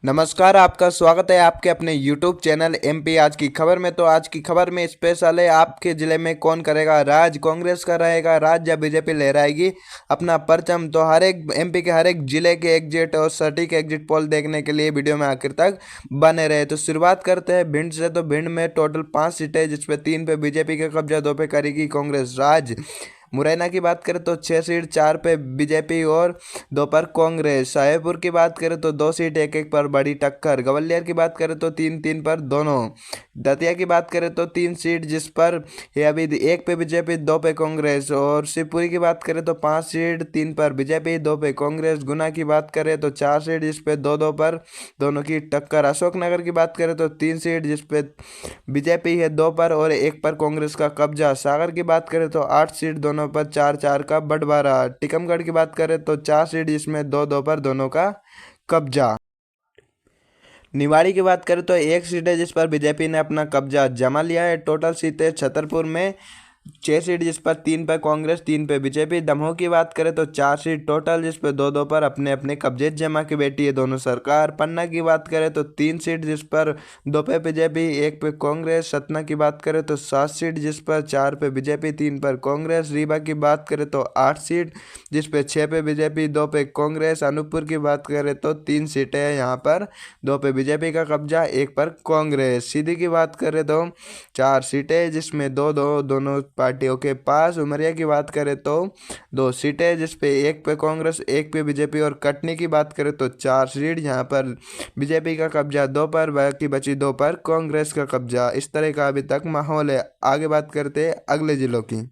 नमस्कार, आपका स्वागत है आपके अपने यूट्यूब चैनल एमपी आज की खबर में। तो आज की खबर में स्पेशल है, आपके ज़िले में कौन करेगा राज, कांग्रेस का रहेगा राज या बीजेपी लहराएगी अपना परचम। तो हर एक एमपी के हर एक जिले के एग्जिट और सटीक एग्जिट पोल देखने के लिए वीडियो में आखिर तक बने रहे। तो शुरुआत करते हैं भिंड से। तो भिंड में टोटल 5 सीटें, जिसपे 3 पे बीजेपी का कब्जा, 2 पे करेगी कांग्रेस राज। मुरैना की बात करें तो 6 सीट, 4 पे बीजेपी और 2 पर कांग्रेस। शाहपुर की बात करें तो 2 सीट, एक एक पर बड़ी टक्कर। ग्वालियर की बात करें तो 3-3 पर दोनों। दतिया की बात करें तो 3 सीट, जिस पर ये अभी 1 पे बीजेपी, 2 पे कांग्रेस। और शिवपुरी की बात करें तो 5 सीट, 3 पर बीजेपी, 2 पे कांग्रेस। गुना की बात करें तो 4 सीट, जिस पे 2-2 पर दोनों की टक्कर। अशोकनगर की बात करें तो 3 सीट, जिस पे बीजेपी है 2 पर और 1 पर कांग्रेस का कब्जा। सागर की बात करें तो 8 सीट, दोनों पर 4-4 का बंटवारा। टीकमगढ़ की बात करें तो 4 सीट, जिसमें 2-2 पर दोनों का कब्जा। निवाड़ी की बात करें तो 1 सीट है, जिस पर बीजेपी ने अपना कब्जा जमा लिया है। टोटल सीटें छतरपुर में 6 सीट, जिस पर 3 पे कांग्रेस, 3 पे बीजेपी। दमोह की बात करें तो 4 सीट टोटल, जिस पे 2-2 पर अपने अपने कब्जे जमा के बैठी है दोनों सरकार। पन्ना की बात करें तो 3 सीट, जिस पर 2 पे बीजेपी, 1 पे कांग्रेस। सतना की बात करें तो 7 सीट, जिस पर 4 पे बीजेपी, 3 पर कांग्रेस। रीवा की बात करें तो 8 सीट, जिस पे 6 पे बीजेपी, 2 पे कांग्रेस। अनूपपुर की बात करें तो 3 सीटें हैं, यहाँ पर 2 पे बीजेपी का कब्जा, 1 पर कांग्रेस। सीधी की बात करें तो 4 सीटें, जिसमें दो दो दोनों पार्टियों के पास। उमरिया की बात करें तो 2 सीटें, जिसपे 1 पे कांग्रेस, 1 पे बीजेपी। और कटनी की बात करें तो 4 सीट, यहाँ पर बीजेपी का कब्जा 2 पर, बाकी बची 2 पर कांग्रेस का कब्जा। इस तरह का अभी तक माहौल है। आगे बात करते हैं अगले जिलों की।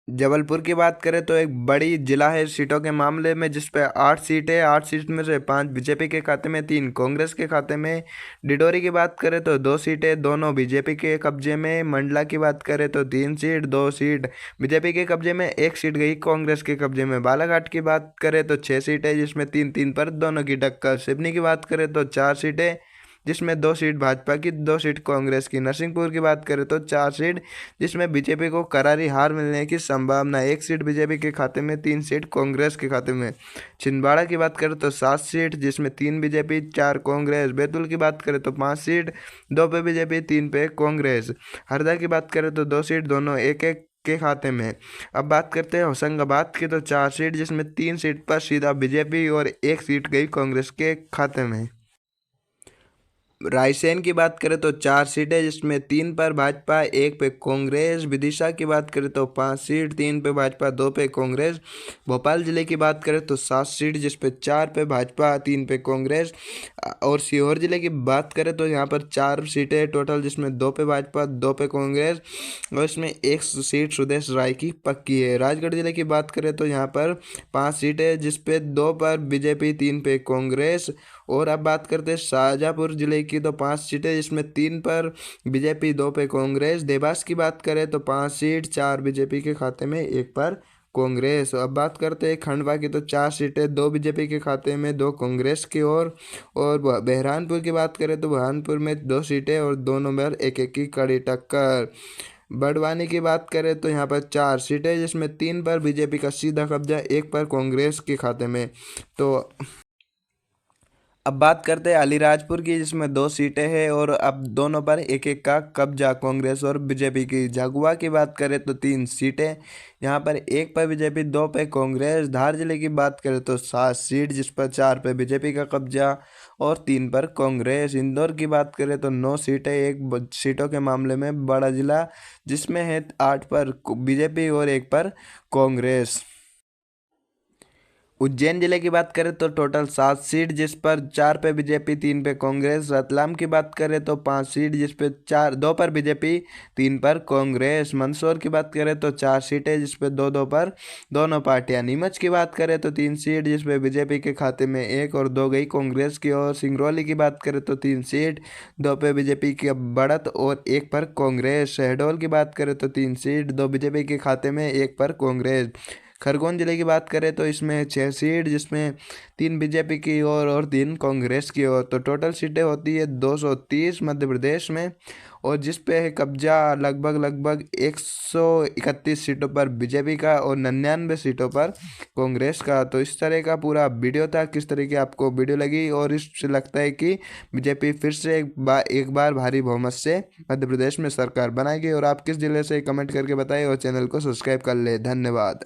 जबलपुर की बात करें तो एक बड़ी जिला है सीटों के मामले में, जिस पे 8 सीटें, 8 सीट में से 5 बीजेपी के खाते में, 3 कांग्रेस के खाते में। डिडोरी की बात करें तो 2 सीटें, दोनों बीजेपी के कब्जे में। मंडला की बात करें तो 3 सीट, 2 सीट बीजेपी के कब्जे में, 1 सीट गई कांग्रेस के कब्जे में। बालाघाट की बात करें तो 6 सीटें, जिसमें 3-3 पर दोनों की टक्कर। सिवनी की बात करें तो 4 सीटें, जिसमें 2 सीट भाजपा की, 2 सीट कांग्रेस की। नरसिंहपुर की बात करें तो 4 सीट, जिसमें बीजेपी को करारी हार मिलने की संभावना। 1 सीट बीजेपी के खाते में, 3 सीट कांग्रेस के खाते में। छिंदवाड़ा की बात करें तो 7 सीट, जिसमें 3 बीजेपी, 4 कांग्रेस। बैतूल की बात करें तो 5 सीट, 2 पे बीजेपी, 3 पे कांग्रेस। हरदा की बात करें तो 2 सीट, दोनों एक एक के खाते में। अब बात करते हैं होशंगाबाद की। तो 4 सीट, जिसमें 3 सीट पर सीधा बीजेपी और 1 सीट गई कांग्रेस के खाते में। रायसेन की बात करें तो 4 सीटें, जिसमें 3 पर भाजपा, 1 पे कांग्रेस। विदिशा की बात करें तो 5 सीट, 3 पे भाजपा, 2 पे कांग्रेस। भोपाल जिले की बात करें तो 7 सीट, जिसपे 4 पे भाजपा, 3 पे कांग्रेस। और सीहोर जिले की बात करें तो यहाँ पर 4 सीटें टोटल, जिसमें 2 पे भाजपा, 2 पे कांग्रेस। और इसमें 1 सीट सुदेश राय की पक्की है। राजगढ़ जिले की बात करें तो यहाँ पर 5 सीटें, जिसपे 2 पर बीजेपी, 3 पे कांग्रेस। और अब बात करते हैं शाहजहाँपुर जिले की। तो 5 सीटें, जिसमें 3 पर बीजेपी, 2 पे कांग्रेस। देवास की बात करें तो 5 सीट, 4 बीजेपी के खाते में, 1 पर कांग्रेस। अब बात करते हैं खंडवा की। तो 4 सीटें, 2 बीजेपी के खाते में, 2 कांग्रेस की ओर। और बहरानपुर की बात करें तो बहरानपुर में 2 सीटें और दोनों में एक एक की कड़ी टक्कर। बड़वानी की बात करें तो यहाँ पर 4 सीटें, जिसमें 3 पर बीजेपी का सीधा कब्जा, 1 पर कांग्रेस के खाते में। तो अब बात करते हैं अलीराजपुर की, जिसमें 2 सीटें हैं और अब दोनों पर एक एक का कब्जा, कांग्रेस और बीजेपी की। झाबुआ की बात करें तो 3 सीटें, यहाँ पर 1 पर बीजेपी, 2 पे कांग्रेस। धार जिले की बात करें तो 7 सीट, जिस पर 4 पे बीजेपी का कब्जा और 3 पर कांग्रेस। इंदौर की बात करें तो 9 सीटें, एक सीटों के मामले में बड़ा जिला, जिसमें है 8 पर बीजेपी और 1 पर कांग्रेस। उज्जैन जिले की बात करें तो टोटल 7 सीट, जिस पर 4 पे बीजेपी, 3 पे कांग्रेस। रतलाम की बात करें तो 5 सीट, जिस पे 2 पर बीजेपी, 3 पर कांग्रेस। मंदसौर की बात करें तो 4 सीटें, जिस पे 2-2 पर दोनों पार्टियां। नीमच की बात करें तो 3 सीट, जिस पे बीजेपी के खाते में 1 और 2 गई कांग्रेस की ओर। सिंगरौली की बात करें तो 3 सीट, 2 पे बीजेपी की बढ़त और 1 पर कांग्रेस। शहडोल की बात करें तो 3 सीट, 2 बीजेपी के खाते में, 1 पर कांग्रेस। खरगोन जिले की बात करें तो इसमें 6 सीट, जिसमें 3 बीजेपी की और 3 कांग्रेस की ओर, तो टोटल सीटें होती है 230 मध्य प्रदेश में। और जिस पे है कब्जा लगभग 131 सीटों पर बीजेपी का और 99 सीटों पर कांग्रेस का। तो इस तरह का पूरा वीडियो था। किस तरह की आपको वीडियो लगी और इससे लगता है कि बीजेपी फिर से एक बार भारी बहुमत से मध्य प्रदेश में सरकार बनाएगी? और आप किस जिले से, कमेंट करके बताएं और चैनल को सब्सक्राइब कर ले। धन्यवाद।